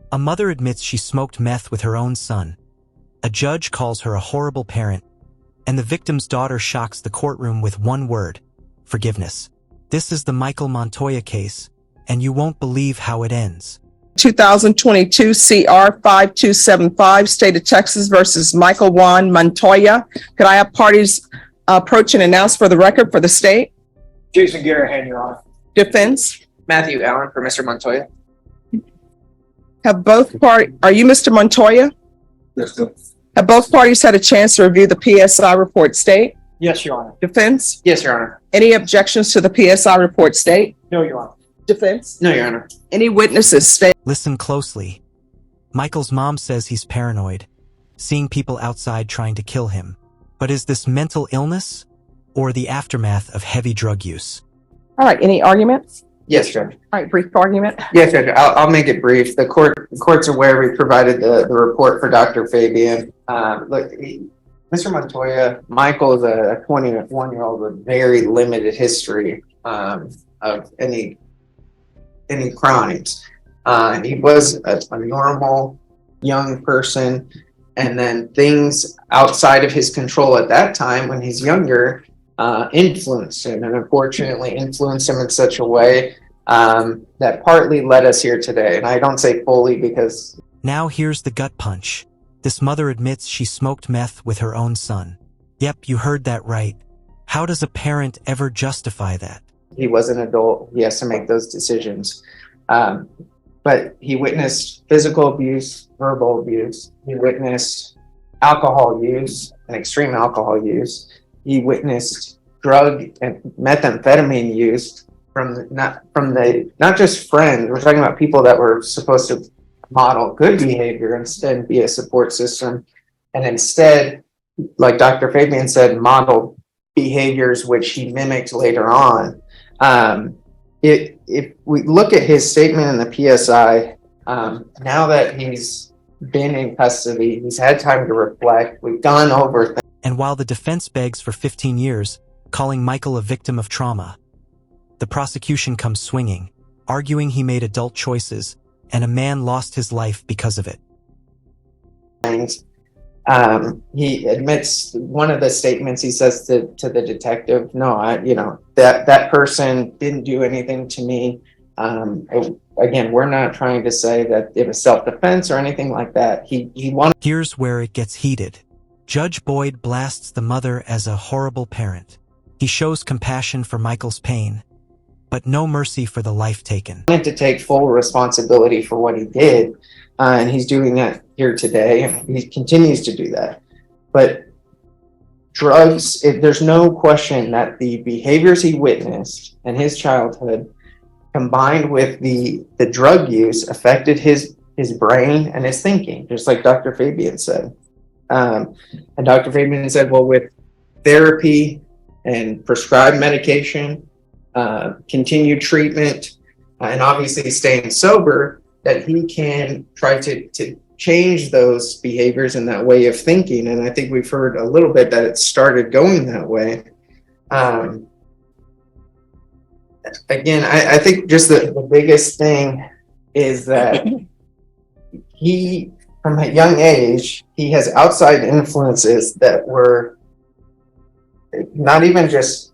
A mother admits she smoked meth with her own son. A judge calls her a horrible parent. And the victim's daughter shocks the courtroom with one word: forgiveness. This is the Michael Montoya case, and you won't believe how it ends. 2022 CR 5275, State of Texas versus Michael Juan Montoya. Could I have parties approach and announce for the record for the state? Jason Garahan, Your Honor. Defense? Matthew Allen for Mr. Montoya. Have both parties, are you Mr. Montoya? Yes, sir. Have both parties had a chance to review the PSI report, state? Yes, Your Honor. Defense? Yes, Your Honor. Any objections to the PSI report, state? No, Your Honor. Defense? No, Your Honor. Any witnesses, state? Listen closely. Michael's mom says he's paranoid, seeing people outside trying to kill him. But is this mental illness or the aftermath of heavy drug use? All right, any arguments? Yes, Judge. All right, brief argument. Yes, Judge. I'll make it brief. The court's aware we provided the report for Dr. Fabian. Mr. Montoya, Michael is a 21-year-old with very limited history of any crimes. He was a normal young person, and then things outside of his control at that time when he's younger influenced him, and unfortunately influenced him in such a way that partly led us here today. And I don't say fully because... Now here's the gut punch. This mother admits she smoked meth with her own son. Yep, you heard that right. How does a parent ever justify that? He was an adult. He has to make those decisions. But he witnessed physical abuse, verbal abuse. He witnessed alcohol use and extreme alcohol use. He witnessed drug and methamphetamine use from not just friends. We're talking about people that were supposed to model good behavior instead be a support system, and instead, like Dr. Fabian said, model behaviors which he mimicked later on. If we look at his statement in the PSI, now that he's been in custody, he's had time to reflect, we've gone over things. And while the defense begs for 15 years, calling Michael a victim of trauma, the prosecution comes swinging, arguing he made adult choices and a man lost his life because of it. He admits one of the statements he says to the detective, no, that person didn't do anything to me. Again, we're not trying to say that it was self-defense or anything like that. He wanted. Here's where it gets heated. Judge Boyd blasts the mother as a horrible parent. He shows compassion for Michael's pain, but no mercy for the life taken. Wanted to take full responsibility for what he did, and he's doing that here today, and he continues to do that. But drugs, there's no question that the behaviors he witnessed in his childhood, combined with the drug use, affected his brain and his thinking, just like Dr. Fabian said. And Dr. Fabian said, well, with therapy and prescribed medication, continued treatment, and obviously staying sober, that he can try to change those behaviors and that way of thinking. And I think we've heard a little bit that it started going that way. Again, I think just the biggest thing is that he, from a young age, he has outside influences that were not even just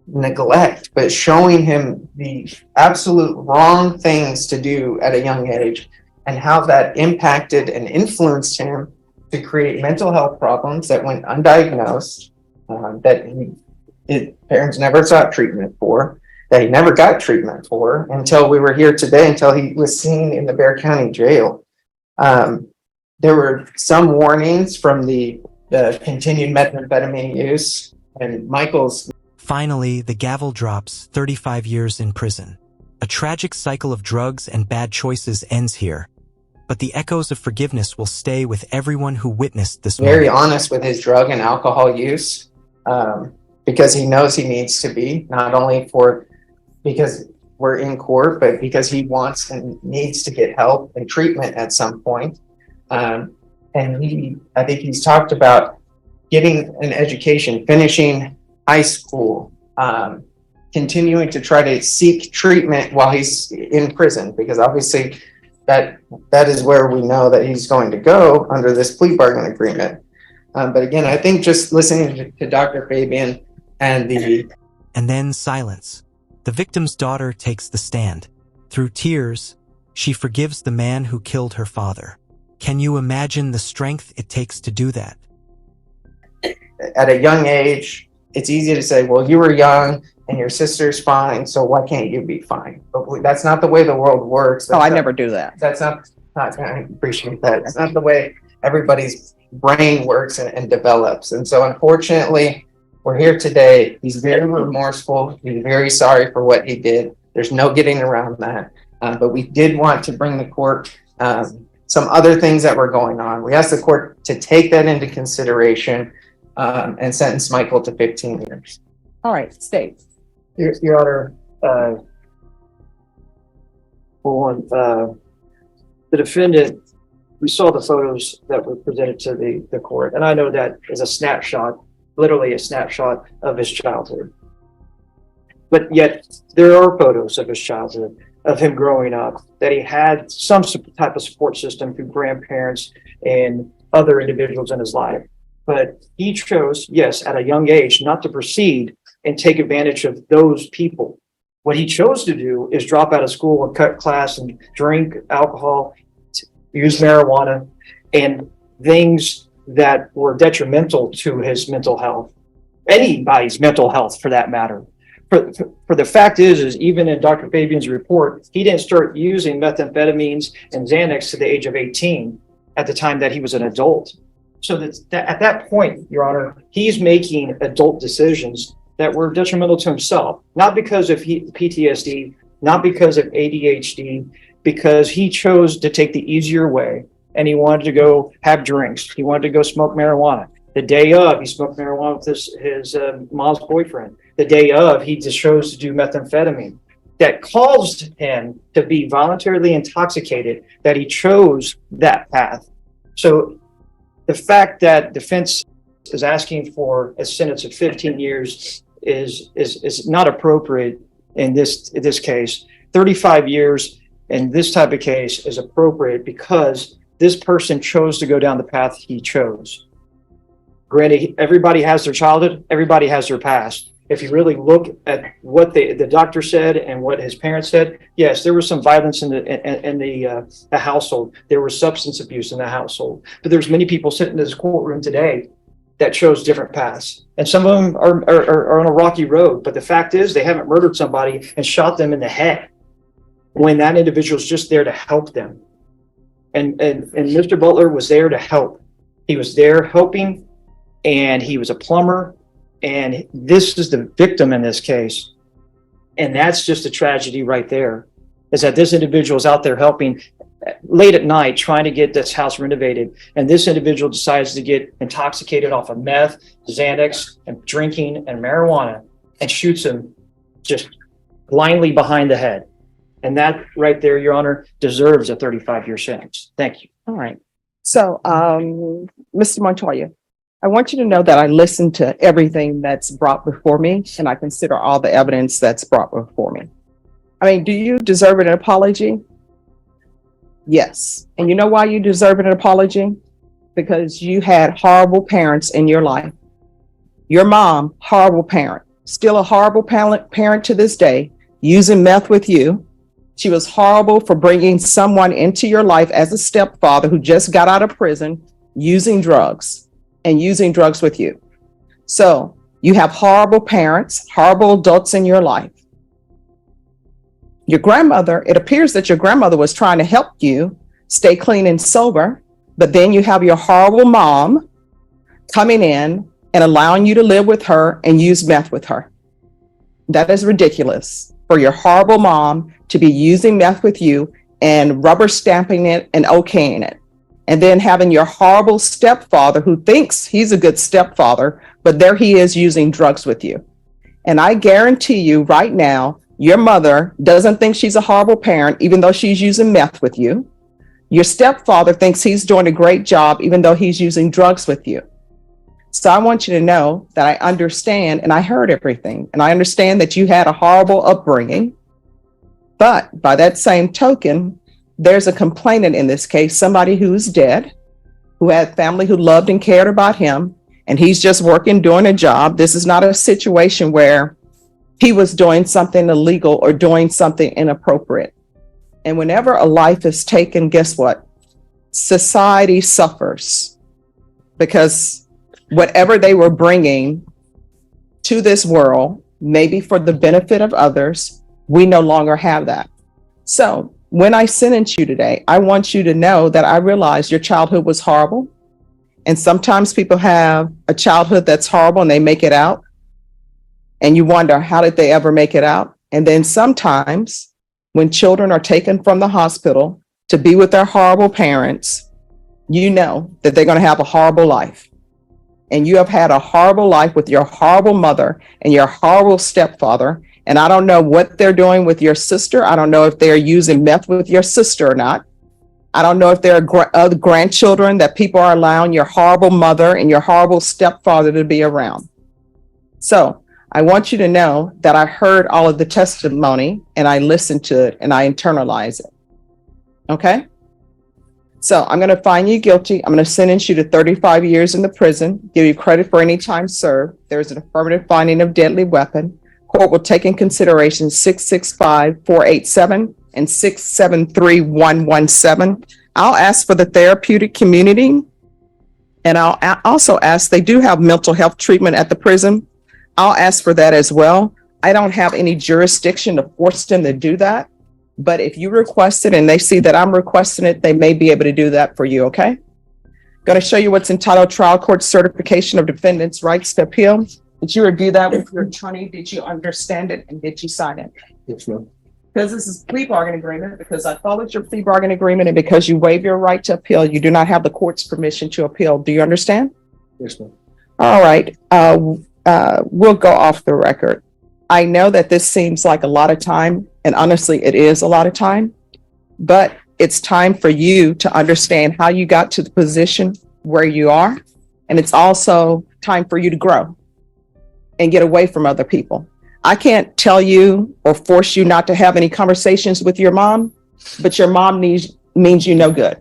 neglect, but showing him the absolute wrong things to do at a young age, and how that impacted and influenced him to create mental health problems that went undiagnosed, that his parents never sought treatment for, that he never got treatment for until we were here today, until he was seen in the Bexar County Jail. There were some warnings from the continued methamphetamine use, and Michael's. Finally, the gavel drops, 35 years in prison. A tragic cycle of drugs and bad choices ends here. But the echoes of forgiveness will stay with everyone who witnessed this moment. Very honest with his drug and alcohol use, because he knows he needs to be, not only because we're in court, but because he wants and needs to get help and treatment at some point. And I think he's talked about getting an education, finishing high school, continuing to try to seek treatment while he's in prison, because obviously that is where we know that he's going to go under this plea bargain agreement. But again, I think just listening to Dr. Fabian and then silence. The victim's daughter takes the stand. Through tears, she forgives the man who killed her father. Can you imagine the strength it takes to do that? At a young age, it's easy to say, well, you were young and your sister's fine, so why can't you be fine? But that's not the way the world works. Oh, I never do that. That's not, I appreciate that. It's not the way everybody's brain works and develops. And so unfortunately, we're here today. He's very remorseful. He's very sorry for what he did. There's no getting around that. But we did want to bring the court some other things that were going on. We asked the court to take that into consideration and sentence Michael to 15 years. All right, state. Your Honor, for one, the defendant, we saw the photos that were presented to the court, and I know that is a snapshot, literally a snapshot of his childhood. But yet, there are photos of his childhood, of him growing up, that he had some type of support system through grandparents and other individuals in his life. But he chose, yes, at a young age, not to proceed and take advantage of those people. What he chose to do is drop out of school and cut class and drink alcohol, use marijuana, and things that were detrimental to his mental health, anybody's mental health for that matter. For the fact is even in Dr. Fabian's report, he didn't start using methamphetamines and Xanax to the age of 18 at the time that he was an adult. So that at that point, Your Honor, he's making adult decisions that were detrimental to himself, not because of PTSD, not because of ADHD, because he chose to take the easier way and he wanted to go have drinks. He wanted to go smoke marijuana. The day of, he smoked marijuana with his mom's boyfriend. The day of, he just chose to do methamphetamine. That caused him to be voluntarily intoxicated, that he chose that path. So the fact that defense is asking for a sentence of 15 years is not appropriate in this case. 35 years in this type of case is appropriate because this person chose to go down the path he chose. Granted, everybody has their childhood, everybody has their past. If you really look at what the doctor said and what his parents said, yes, there was some violence in the household. There was substance abuse in the household. But there's many people sitting in this courtroom today that chose different paths. And some of them are on a rocky road. But the fact is they haven't murdered somebody and shot them in the head when that individual is just there to help them. And Mr. Butler was there to help. He was there helping, and he was a plumber. And this is the victim in this case. And that's just a tragedy right there, is that this individual is out there helping late at night, trying to get this house renovated. And this individual decides to get intoxicated off of meth, Xanax, and drinking and marijuana, and shoots him just blindly behind the head. And that right there, Your Honor, deserves a 35-year sentence. Thank you. All right. So, Mr. Montoya, I want you to know that I listened to everything that's brought before me, and I consider all the evidence that's brought before me. I mean, do you deserve an apology? Yes. And you know why you deserve an apology? Because you had horrible parents in your life. Your mom, horrible parent, still a horrible parent to this day, using meth with you. She was horrible for bringing someone into your life as a stepfather who just got out of prison, using drugs with you. So you have horrible parents, horrible adults in your life. Your grandmother, it appears that your grandmother was trying to help you stay clean and sober, but then you have your horrible mom coming in and allowing you to live with her and use meth with her. That is ridiculous for your horrible mom to be using meth with you and rubber stamping it and okaying it. And then having your horrible stepfather who thinks he's a good stepfather, but there he is using drugs with you. And I guarantee you right now, your mother doesn't think she's a horrible parent, even though she's using meth with you. Your stepfather thinks he's doing a great job, even though he's using drugs with you. So I want you to know that I understand, and I heard everything, and I understand that you had a horrible upbringing. But by that same token, there's a complainant in this case, somebody who's dead, who had family who loved and cared about him, and he's just working, doing a job. This is not a situation where he was doing something illegal or doing something inappropriate. And whenever a life is taken, guess what? Society suffers, because whatever they were bringing to this world, maybe for the benefit of others, we no longer have that. So when I sentence you today, I want you to know that I realize your childhood was horrible. And sometimes people have a childhood that's horrible and they make it out. And you wonder, how did they ever make it out? And then sometimes when children are taken from the hospital to be with their horrible parents, you know that they're going to have a horrible life. And you have had a horrible life with your horrible mother and your horrible stepfather. And I don't know what they're doing with your sister. I don't know if they're using meth with your sister or not. I don't know if there are other grandchildren that people are allowing your horrible mother and your horrible stepfather to be around. So I want you to know that I heard all of the testimony and I listened to it and I internalize it. Okay? So I'm going to find you guilty. I'm going to sentence you to 35 years in the prison, give you credit for any time served. There's an affirmative finding of deadly weapon. Court will take in consideration 665-487 and 673-117. I'll ask for the therapeutic community. And I'll also ask, they do have mental health treatment at the prison. I'll ask for that as well. I don't have any jurisdiction to force them to do that. But if you request it and they see that I'm requesting it, they may be able to do that for you, okay? Going to show you what's entitled Trial Court Certification of Defendant's Rights to Appeal. Did you review that with your attorney? Did you understand it? And did you sign it? Yes, ma'am. Because this is plea bargain agreement, because I followed your plea bargain agreement, and because you waive your right to appeal, you do not have the court's permission to appeal. Do you understand? Yes, ma'am. All right. We'll go off the record. I know that this seems like a lot of time, and honestly, it is a lot of time, but it's time for you to understand how you got to the position where you are. And it's also time for you to grow and get away from other people. I can't tell you or force you not to have any conversations with your mom, but your mom means you no good.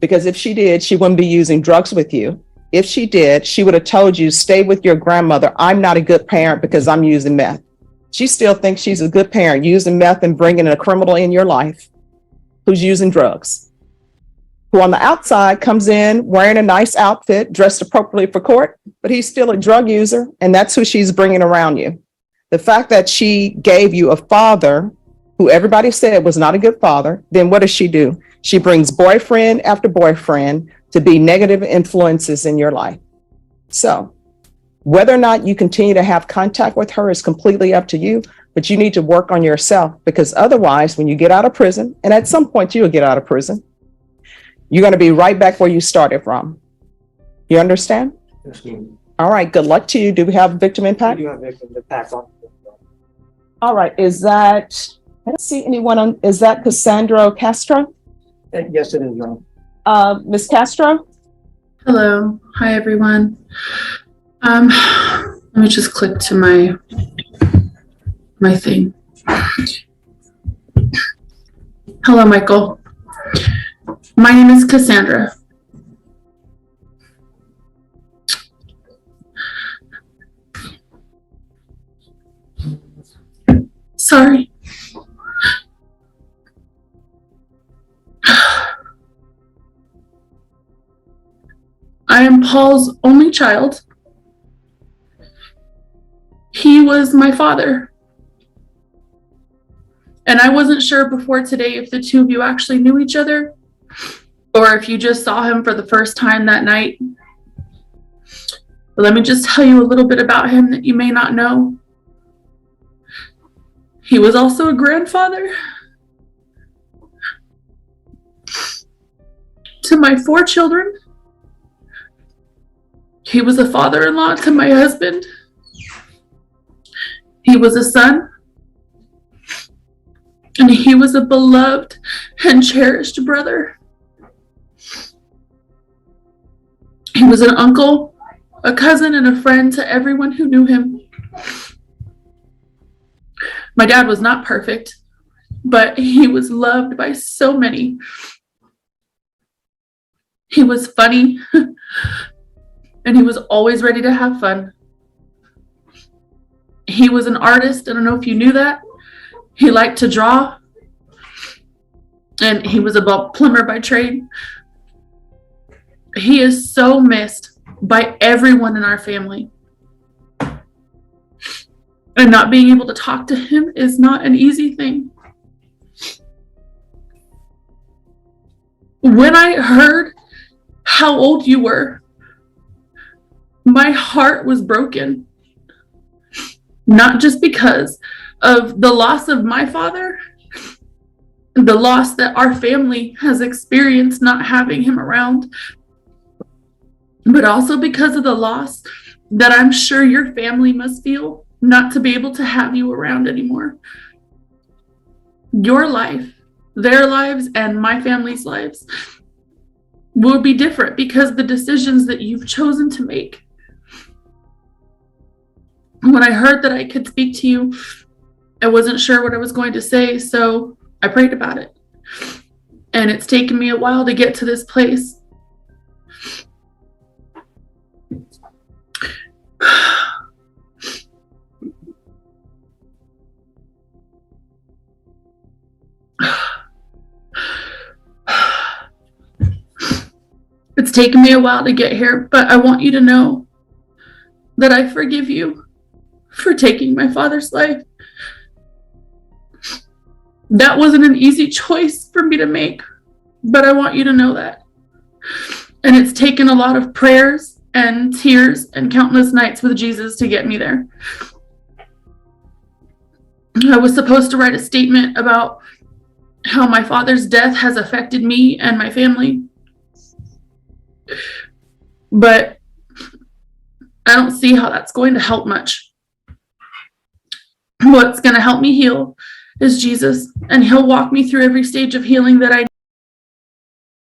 Because if she did, she wouldn't be using drugs with you. If she did, she would have told you, stay with your grandmother. I'm not a good parent because I'm using meth. She still thinks she's a good parent, using meth and bringing a criminal in your life who's using drugs, who on the outside comes in wearing a nice outfit, dressed appropriately for court, but he's still a drug user, and that's who she's bringing around you. The fact that she gave you a father who everybody said was not a good father, then what does she do? She brings boyfriend after boyfriend to be negative influences in your life. So whether or not you continue to have contact with her is completely up to you, but you need to work on yourself, because otherwise, when you get out of prison, and at some point you will get out of prison, you're going to be right back where you started from. You understand? Yes, ma'am. All right. Good luck to you. Do we have victim impact? We do have victim impact on. All right. Is that, I don't see anyone on, is that Cassandra Castro? Yes, it is, Your Honor. Ms. Castro? Hello. Hi, everyone. Let me just click to my thing. Hello, Michael. My name is Cassandra. Sorry. I am Paul's only child. He was my father. And I wasn't sure before today if the two of you actually knew each other or if you just saw him for the first time that night. But let me just tell you a little bit about him that you may not know. He was also a grandfather to my 4 children. He was a father-in-law to my husband. He was a son. And he was a beloved and cherished brother. He was an uncle, a cousin, and a friend to everyone who knew him. My dad was not perfect. but he was loved by so many. He was funny, and he was always ready to have fun. He was an artist. I don't know if you knew that. He liked to draw, and he was a plumber by trade. He is so missed by everyone in our family. And not being able to talk to him is not an easy thing. When I heard how old you were, my heart was broken. Not just because of the loss of my father, the loss that our family has experienced not having him around, but also because of the loss that I'm sure your family must feel not to be able to have you around anymore. Your life, their lives, and my family's lives will be different because the decisions that you've chosen to make. When I heard that I could speak to you, I wasn't sure what I was going to say, so I prayed about it. And it's taken me a while to get to this place. It's taken me a while to get here, but I want you to know that I forgive you for taking my father's life. That wasn't an easy choice for me to make, but I want you to know that. And it's taken a lot of prayers and tears and countless nights with Jesus to get me there. I was supposed to write a statement about how my father's death has affected me and my family, but I don't see how that's going to help much. What's going to help me heal is Jesus, and he'll walk me through every stage of healing that I